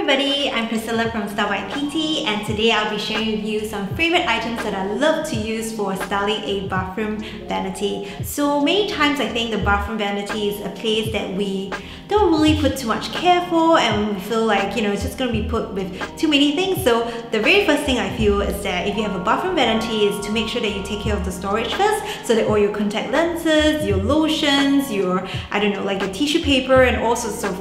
everybody, I'm Priscilla from Style by PT, and today I'll be sharing with you some favorite items that I love to use for styling a bathroom vanity. So many times I think the bathroom vanity is a place that we don't really put too much care for, and we feel like, it's just going to be put with too many things. So the very first thing I feel is that if you have a bathroom vanity is to make sure that you take care of the storage first, so that all your contact lenses, your lotions, your, like your tissue paper and all sorts of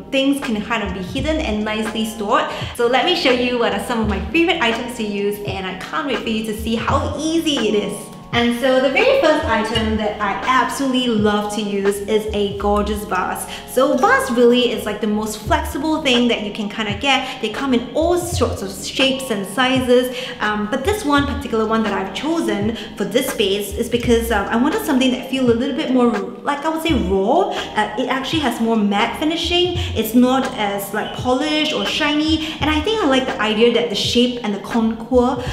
things can kind of be hidden and nicely stored. So let me show you what are some of my favorite items to use, and I can't wait for you to see how easy it is. And so the very first item that I absolutely love to use is a gorgeous vase. So vase really is like the most flexible thing that you can kind of get. They come in all sorts of shapes and sizes, but this one particular one that I've chosen for this space is because I wanted something that feels a little bit more, like I would say, raw. It actually has more matte finishing. It's not as polished or shiny, and I think I like the idea that the shape and the contour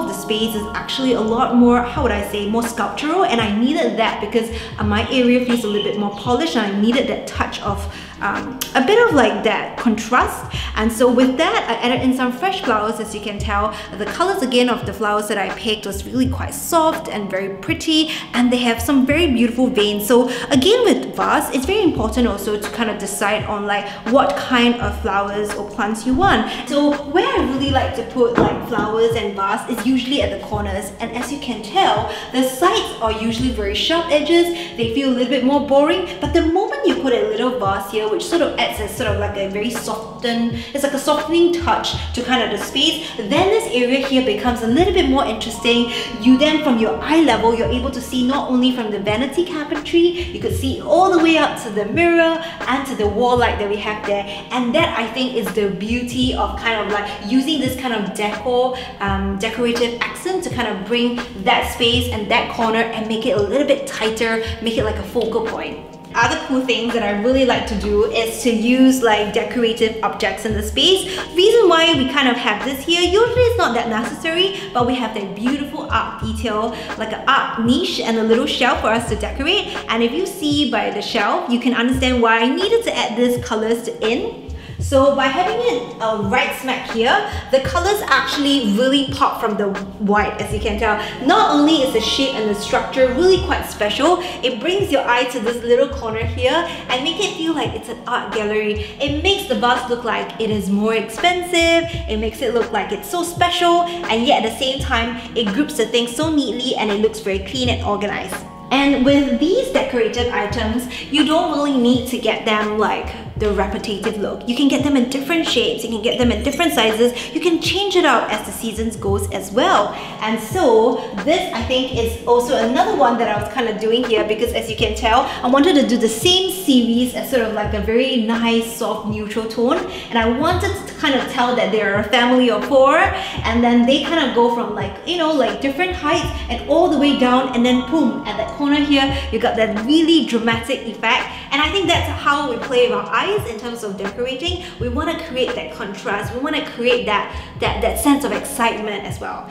of the space is actually a lot more, how would I say, more sculptural, and I needed that because my area feels a little bit more polished, and I needed that touch of a bit of that contrast. And so with that, I added in some fresh flowers. As you can tell, the colors again of the flowers that I picked was really quite soft and very pretty, and they have some very beautiful veins. So again, with vase, it's very important also to kind of decide on what kind of flowers or plants you want. So where I really like to put flowers and vase is usually at the corners, and as you can tell, the sides are usually very sharp edges. They feel a little bit more boring, but the moment you put a little vase here, which sort of adds as a very it's like a softening touch to kind of the space, then this area here becomes a little bit more interesting. You then, from your eye level, you're able to see not only from the vanity cabinetry, you could see all the way up to the mirror and to the wall light that we have there. And that, I think, is the beauty of kind of using this kind of decorative accent to kind of bring that space and that corner and make it a little bit tighter, make it like a focal point. Other cool things that I really like to do is to use decorative objects in the space. Reason why we kind of have this here, usually it's not that necessary, but we have that beautiful art detail, like an art niche and a little shelf for us to decorate. And if you see by the shelf, you can understand why I needed to add these colors in. So by having it right smack here, the colors actually really pop from the white, as you can tell. Not only is the shape and the structure really quite special, it brings your eye to this little corner here and make it feel like it's an art gallery. It makes the vase look like it is more expensive, it makes it look like it's so special, and yet at the same time, it groups the things so neatly and it looks very clean and organized. And with these decorative items, you don't really need to get them the repetitive look. You can get them in different shapes, you can get them in different sizes, you can change it up as the seasons goes as well. And so this, I think, is also another one that I was kind of doing here, because as you can tell, I wanted to do the same series as sort of a very nice soft neutral tone, and I wanted to kind of tell that they're a family of four, and then they kind of go from different heights and all the way down, and then boom, at that corner here you got that really dramatic effect. And I think that's how we play with our eyes in terms of decorating. We want to create that contrast, we want to create that sense of excitement as well.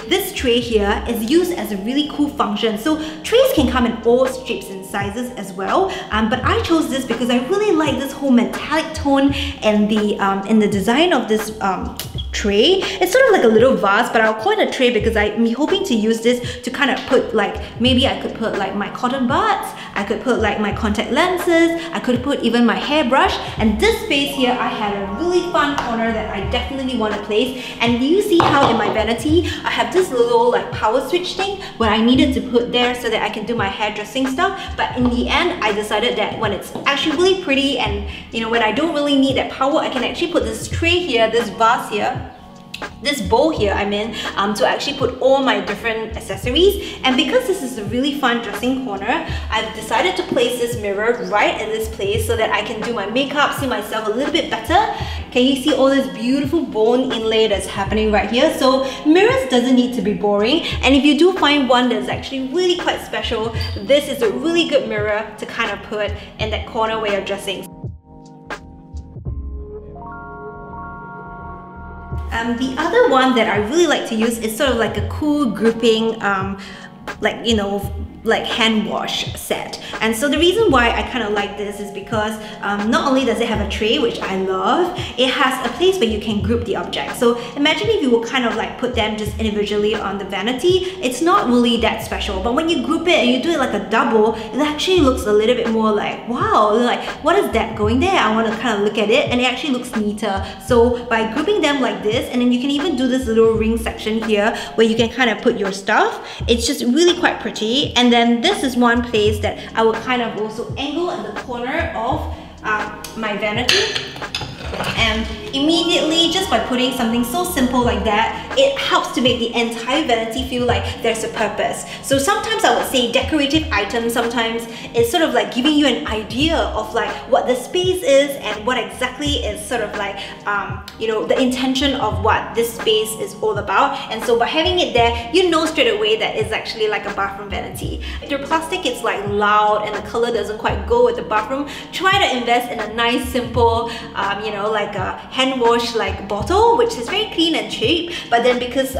This tray here is used as a really cool function. So trays can come in all shapes and sizes as well, but I chose this because I really like this whole metallic tone and in the design of this tray. It's sort of like a little vase, but I'll call it a tray because I'm hoping to use this to kind of put maybe I could put my cotton buds, I could put my contact lenses, I could put even my hairbrush. And this space here, I had a really fun corner that I definitely want to place. And do you see how in my vanity I have this little power switch thing where I needed to put there so that I can do my hairdressing stuff? But in the end, I decided that when it's actually really pretty and when I don't really need that power, I can actually put this tray here, this vase here, this bowl here, to actually put all my different accessories. And because this is a really fun dressing corner, I've decided to place this mirror right in this place so that I can do my makeup, see myself a little bit better. Can you see all this beautiful bone inlay that's happening right here? So mirrors doesn't need to be boring, and if you do find one that's actually really quite special, this is a really good mirror to kind of put in that corner where you're dressing. The other one that I really like to use is sort of like a cool grouping, like, you know, like hand wash set. And so the reason why I kind of like this is because not only does it have a tray, which I love, it has a place where you can group the objects. So imagine if you would kind of like put them just individually on the vanity. It's not really that special, but when you group it and you do it like a double, it actually looks a little bit more like, wow, like what is that going there? I want to kind of look at it, and it actually looks neater. So by grouping them like this, and then you can even do this little ring section here where you can kind of put your stuff, it's just really quite pretty. And then this is one place that I will kind of also angle at the corner of my vanity. And immediately, just by putting something so simple like that, it helps to make the entire vanity feel like there's a purpose. So sometimes I would say decorative items sometimes is sort of like giving you an idea of like what the space is and what exactly is sort of like you know, the intention of what this space is all about. And so by having it there, you know straight away that it's actually like a bathroom vanity. If your plastic is like loud and the color doesn't quite go with the bathroom, try to invest in a nice simple you know, like a hand wash like bottle, which is very clean and cheap. But then because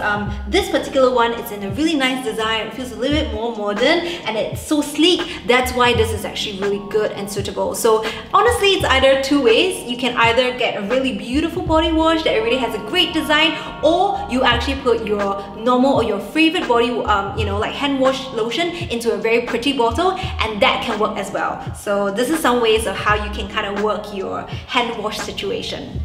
this particular one is in a really nice design, it feels a little bit more modern and it's so sleek, that's why this is actually really good and suitable. So honestly, it's either two ways. You can either get a really beautiful body wash that really has a great design, or you actually put your normal or your favorite body you know, like hand wash lotion into a very pretty bottle, and that can work as well. So this is some ways of how you can kind of work your hand wash situation.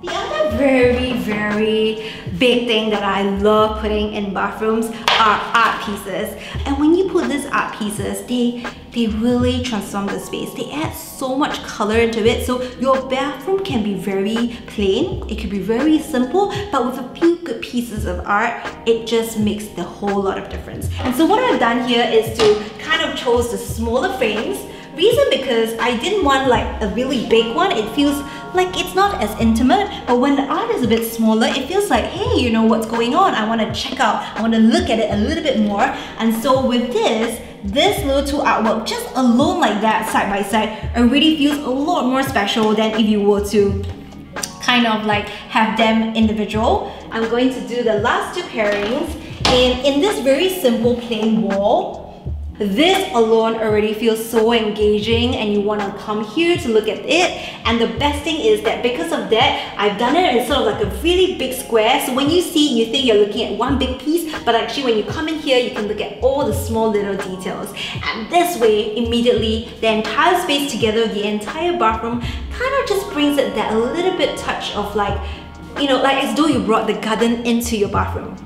The other very big thing that I love putting in bathrooms are art pieces. And when you put these art pieces, they really transform the space. They add so much color into it. So your bathroom can be very plain, it could be very simple, but with a few good pieces of art, it just makes the whole lot of difference. And so what I've done here is to kind of chose the smaller frames. Reason because I didn't want like a really big one. It feels like it's not as intimate, but when the art is a bit smaller, it feels like, hey, you know what's going on? I want to check out, I want to look at it a little bit more. And so with this little two artwork, just alone like that, side by side, already feels a lot more special than if you were to kind of like have them individual. I'm going to do the last two pairings in this very simple plain wall. This alone already feels so engaging and you want to come here to look at it. And the best thing is that because of that, I've done it in sort of like a really big square. So when you see, you think you're looking at one big piece, but actually when you come in here, you can look at all the small little details. And this way, immediately, the entire space together, the entire bathroom, kind of just brings it that a little bit touch of like, you know, like as though you brought the garden into your bathroom.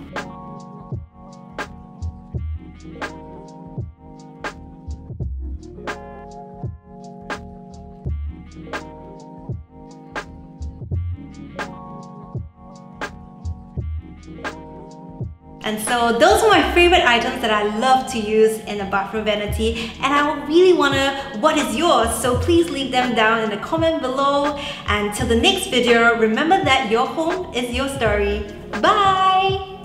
And so those are my favorite items that I love to use in a bathroom vanity, and I really wanna, what is yours? So please leave them down in the comment below. And till the next video, remember that your home is your story. Bye!